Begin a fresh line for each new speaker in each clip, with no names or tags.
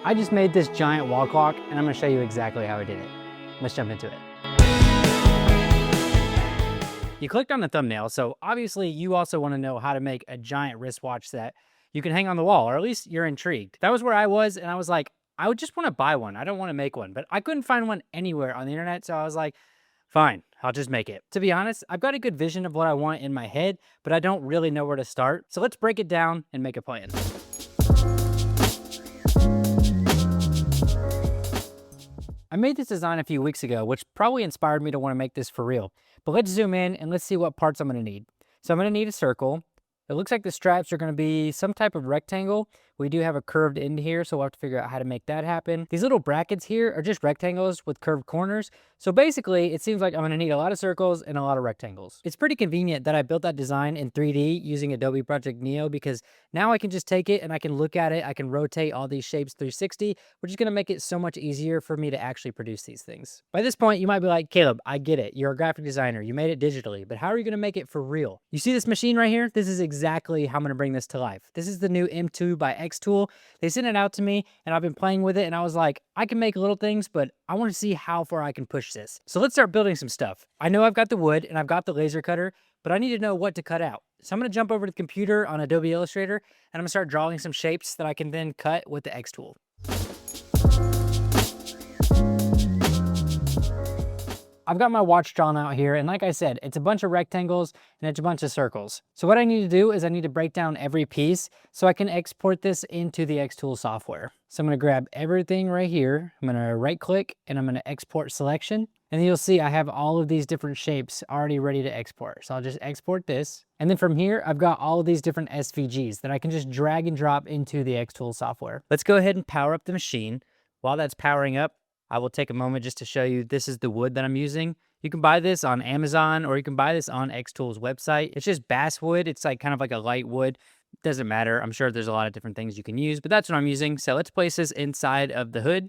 I just made this giant wall clock and I'm gonna show you exactly how I did it. Let's jump into it. You clicked on the thumbnail, so obviously you also wanna know how to make a giant wristwatch that you can hang on the wall, or at least you're intrigued. That was where I was, and I was like, I would just wanna buy one. I don't wanna make one, but I couldn't find one anywhere on the internet, so I was like, fine, I'll just make it. To be honest, I've got a good vision of what I want in my head, but I don't really know where to start. So let's break it down and make a plan. I made this design a few weeks ago, which probably inspired me to want to make this for real. But let's zoom in and let's see what parts I'm going to need. So I'm going to need a circle. It looks like the straps are going to be some type of rectangle. We do have a curved end here, so we'll have to figure out how to make that happen. These little brackets here are just rectangles with curved corners. So basically, it seems like I'm going to need a lot of circles and a lot of rectangles. It's pretty convenient that I built that design in 3D using Adobe Project Neo, because now I can just take it and I can look at it. I can rotate all these shapes 360, which is going to make it so much easier for me to actually produce these things. By this point, you might be like, Caleb, I get it. You're a graphic designer. You made it digitally, but how are you going to make it for real? You see this machine right here? This is exactly how I'm going to bring this to life. This is the new M2 by xTool. They sent it out to me and I've been playing with it, and I was like, I can make little things, but I want to see how far I can push this. So let's start building some stuff. I know I've got the wood and I've got the laser cutter, but I need to know what to cut out. So I'm going to jump over to the computer on Adobe Illustrator and I'm going to start drawing some shapes that I can then cut with the xTool. I've got my watch drawn out here, and like I said, it's a bunch of rectangles and it's a bunch of circles. So what I need to do is I need to break down every piece so I can export this into the xTool software. So I'm going to grab everything right here. I'm going to right click and I'm going to export selection. And then you'll see I have all of these different shapes already ready to export. So I'll just export this. And then from here, I've got all of these different SVGs that I can just drag and drop into the xTool software. Let's go ahead and power up the machine. While that's powering up, I will take a moment just to show you this is the wood that I'm using. You can buy this on Amazon or you can buy this on xTool's website. It's just basswood. It's like kind of like a light wood. Doesn't matter. I'm sure there's a lot of different things you can use, but that's what I'm using. So let's place this inside of the hood.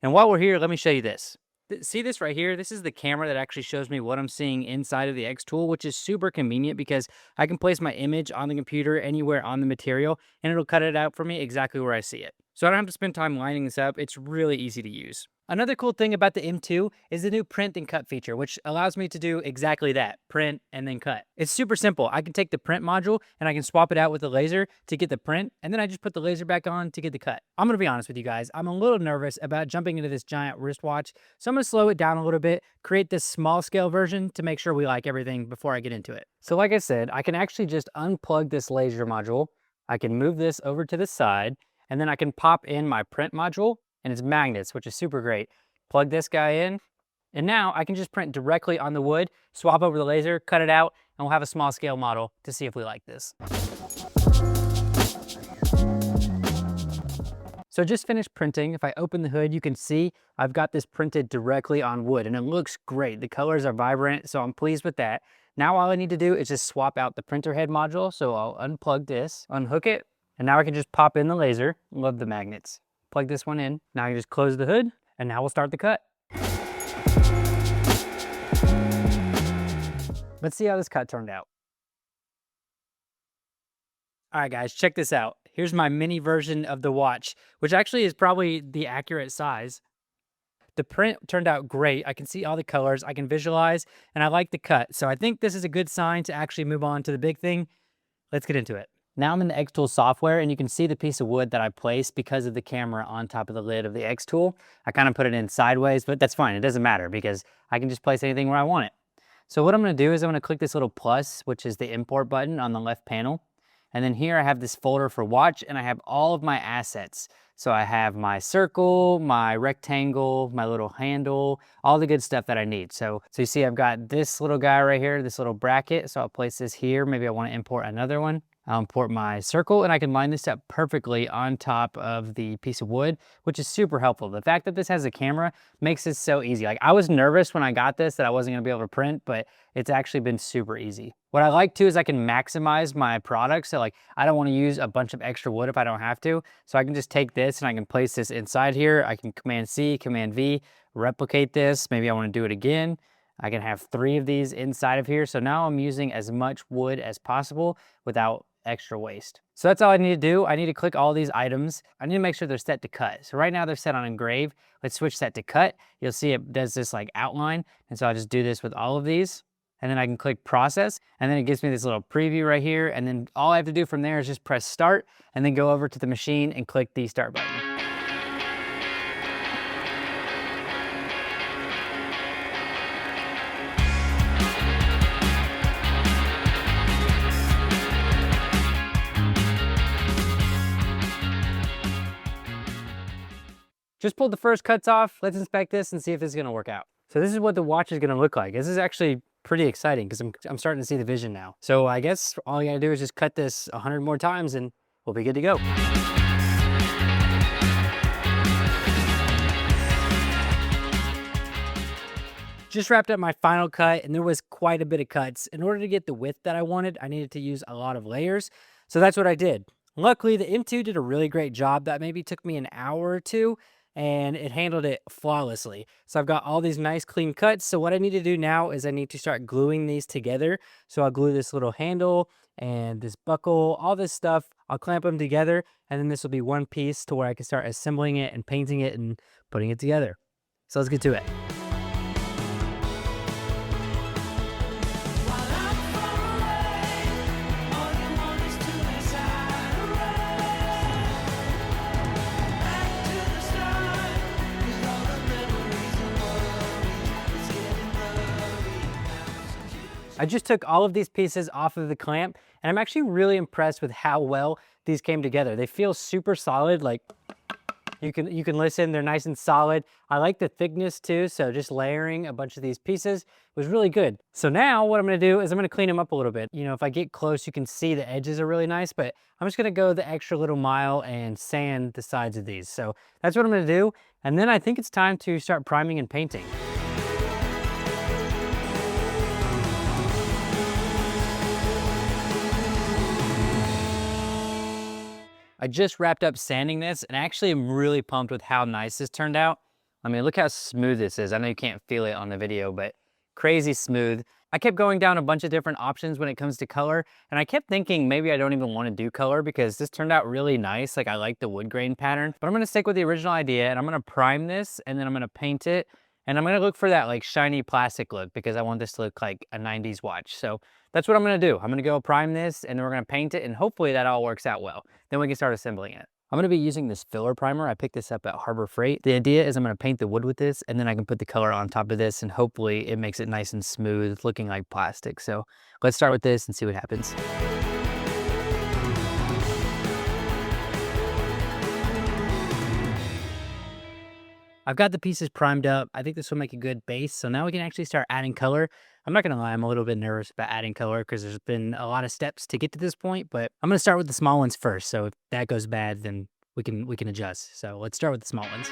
And while we're here, let me show you this. See this right here? This is the camera that actually shows me what I'm seeing inside of the xTool, which is super convenient because I can place my image on the computer anywhere on the material and it'll cut it out for me exactly where I see it. So I don't have to spend time lining this up. It's really easy to use. Another cool thing about the M2 is the new print and cut feature, which allows me to do exactly that, print and then cut. It's super simple. I can take the print module and I can swap it out with the laser to get the print, and then I just put the laser back on to get the cut. I'm gonna be honest with you guys, I'm a little nervous about jumping into this giant wristwatch, so I'm gonna slow it down a little bit, create this small scale version to make sure we like everything before I get into it. So like I said, I can actually just unplug this laser module. I can move this over to the side, and then I can pop in my print module, and it's magnets, which is super great. Plug this guy in, and now I can just print directly on the wood, swap over the laser, cut it out, and we'll have a small scale model to see if we like this. So just finished printing. If I open the hood, you can see I've got this printed directly on wood, and it looks great. The colors are vibrant, so I'm pleased with that. Now all I need to do is just swap out the printer head module. So I'll unplug this, unhook it, and now I can just pop in the laser. Love the magnets. Plug this one in. Now I just close the hood, and now we'll start the cut. Let's see how this cut turned out. All right, guys, check this out. Here's my mini version of the watch, which actually is probably the accurate size. The print turned out great. I can see all the colors, I can visualize, and I like the cut. So I think this is a good sign to actually move on to the big thing. Let's get into it. Now I'm in the xTool software, and you can see the piece of wood that I placed because of the camera on top of the lid of the xTool. I kind of put it in sideways, but that's fine. It doesn't matter because I can just place anything where I want it. So what I'm going to do is I'm going to click this little plus, which is the import button on the left panel. And then here I have this folder for watch, and I have all of my assets. So I have my circle, my rectangle, my little handle, all the good stuff that I need. So you see I've got this little guy right here, this little bracket. So I'll place this here. Maybe I want to import another one. I'll import my circle, and I can line this up perfectly on top of the piece of wood, which is super helpful. The fact that this has a camera makes this so easy. Like, I was nervous when I got this that I wasn't gonna be able to print, but it's actually been super easy. What I like too is I can maximize my product. So like, I don't wanna use a bunch of extra wood if I don't have to. So I can just take this and I can place this inside here. I can Command C, Command V, replicate this. Maybe I wanna do it again. I can have 3 of these inside of here. So now I'm using as much wood as possible without extra waste. So that's all I need to do. I need to click all these items. I need to make sure they're set to cut. So right now they're set on engrave. Let's switch that to cut. You'll see it does this like outline. And so I'll just do this with all of these. And then I can click process, and then it gives me this little preview right here. And then all I have to do from there is just press start and then go over to the machine and click the start button. Just pulled the first cuts off. Let's inspect this and see if this is gonna work out. So this is what the watch is gonna look like. This is actually pretty exciting because I'm starting to see the vision now. So I guess all you gotta do is just cut this 100 more times and we'll be good to go. Just wrapped up my final cut, and there was quite a bit of cuts. In order to get the width that I wanted, I needed to use a lot of layers. So that's what I did. Luckily, the M2 did a really great job. That maybe took me an hour or two, and it handled it flawlessly. So I've got all these nice clean cuts. So what I need to do now is I need to start gluing these together. So I'll glue this little handle and this buckle, all this stuff. I'll clamp them together, and then this will be one piece to where I can start assembling it and painting it and putting it together. So let's get to it. I just took all of these pieces off of the clamp, and I'm actually really impressed with how well these came together. They feel super solid, like you can listen, they're nice and solid. I like the thickness too, so just layering a bunch of these pieces was really good. So now what I'm gonna do is I'm gonna clean them up a little bit. You know, if I get close, you can see the edges are really nice, but I'm just gonna go the extra little mile and sand the sides of these. So that's what I'm gonna do. And then I think it's time to start priming and painting. I just wrapped up sanding this, and actually I'm really pumped with how nice this turned out. I mean, look how smooth this is. I know you can't feel it on the video, but crazy smooth. I kept going down a bunch of different options when it comes to color, and I kept thinking maybe I don't even want to do color because this turned out really nice. Like, I like the wood grain pattern, but I'm gonna stick with the original idea, and I'm gonna prime this, and then I'm gonna paint it, and I'm gonna look for that like shiny plastic look because I want this to look like a 90s watch. So that's what I'm gonna do. I'm gonna go prime this, and then we're gonna paint it, and hopefully that all works out well. Then we can start assembling it. I'm gonna be using this filler primer. I picked this up at Harbor Freight. The idea is I'm gonna paint the wood with this, and then I can put the color on top of this, and hopefully it makes it nice and smooth, looking like plastic. So let's start with this and see what happens. I've got the pieces primed up. I think this will make a good base. So now we can actually start adding color. I'm not gonna lie, I'm a little bit nervous about adding color because there's been a lot of steps to get to this point, but I'm gonna start with the small ones first. So if that goes bad, then we can adjust. So let's start with the small ones.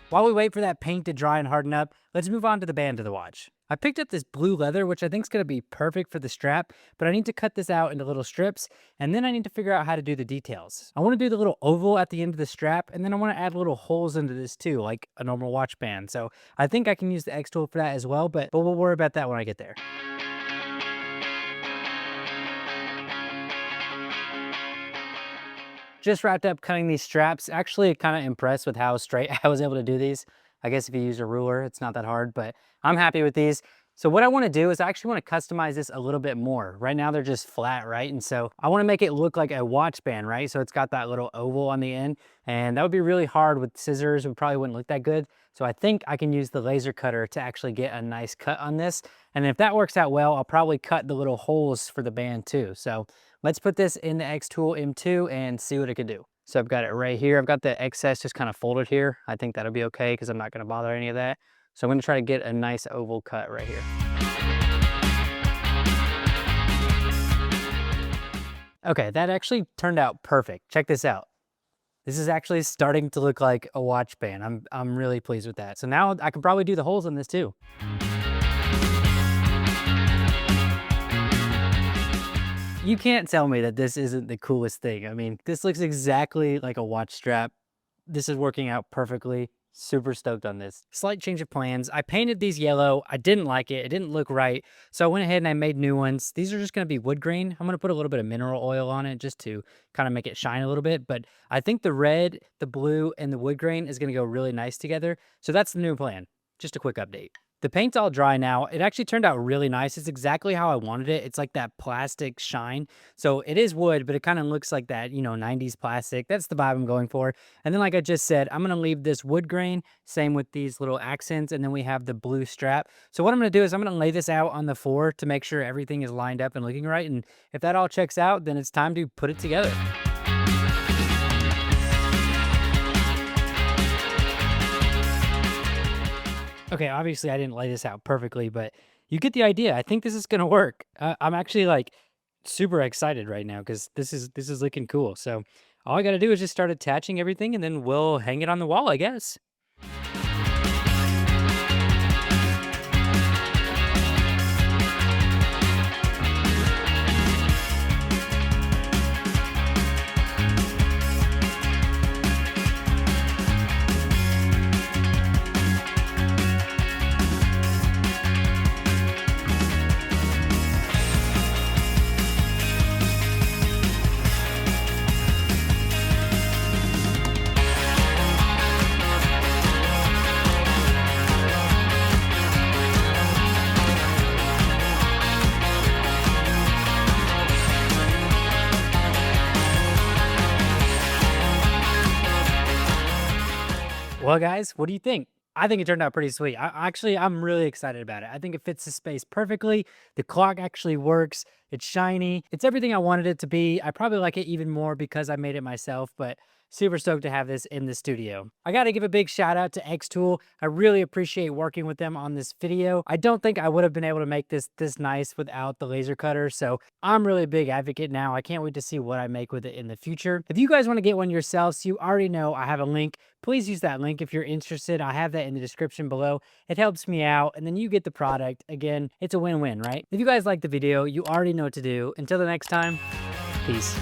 While we wait for that paint to dry and harden up, let's move on to the band of the watch. I picked up this blue leather, which I think is going to be perfect for the strap, but I need to cut this out into little strips, and then I need to figure out how to do the details. I want to do the little oval at the end of the strap, and then I want to add little holes into this too, like a normal watch band. So I think I can use the xTool for that as well, but we'll worry about that when I get there. Just wrapped up cutting these straps. Actually kind of impressed with how straight I was able to do these. I guess if you use a ruler, it's not that hard, but I'm happy with these. So what I want to do is I actually want to customize this a little bit more. Right now they're just flat, right? And so I want to make it look like a watch band, right? So it's got that little oval on the end, and that would be really hard with scissors. It probably wouldn't look that good. So I think I can use the laser cutter to actually get a nice cut on this. And if that works out well, I'll probably cut the little holes for the band too. So let's put this in the xTool M2 and see what it can do. So I've got it right here. I've got the excess just kind of folded here. I think that'll be okay because I'm not going to bother any of that. So I'm going to try to get a nice oval cut right here. Okay, that actually turned out perfect. Check this out. This is actually starting to look like a watch band. I'm really pleased with that. So now I can probably do the holes on this too. You can't tell me that this isn't the coolest thing. I mean, this looks exactly like a watch strap. This is working out perfectly. Super stoked on this. Slight change of plans. I painted these yellow. I didn't like it. It didn't look right. So I went ahead and I made new ones. These are just going to be wood grain. I'm going to put a little bit of mineral oil on it just to kind of make it shine a little bit. But I think the red, the blue, and the wood grain is going to go really nice together. So that's the new plan. Just a quick update. The paint's all dry now. It actually turned out really nice. It's exactly how I wanted it. It's like that plastic shine. So it is wood, but it kind of looks like that, 90s plastic. That's the vibe I'm going for. And then like I just said, I'm going to leave this wood grain, same with these little accents, and then we have the blue strap. So what I'm going to do is I'm going to lay this out on the floor to make sure everything is lined up and looking right. And if that all checks out, then it's time to put it together. Okay, obviously I didn't lay this out perfectly, but you get the idea. I think this is gonna work. I'm actually like super excited right now because this is looking cool. So all I gotta do is just start attaching everything, and then we'll hang it on the wall, I guess. Well, guys, what do you think? I think it turned out pretty sweet. I'm really excited about it. I think it fits the space perfectly. The clock actually works. It's shiny. It's everything I wanted it to be. I probably like it even more because I made it myself, but super stoked to have this in the studio. I got to give a big shout out to xTool. I really appreciate working with them on this video. I don't think I would have been able to make this nice without the laser cutter, so I'm really a big advocate now. I can't wait to see what I make with it in the future. If you guys want to get one yourselves, you already know I have a link. Please use that link if you're interested. I have that in the description below. It helps me out, and then you get the product. Again, it's a win-win, right? If you guys like the video, you already know what to do. Until the next time, peace.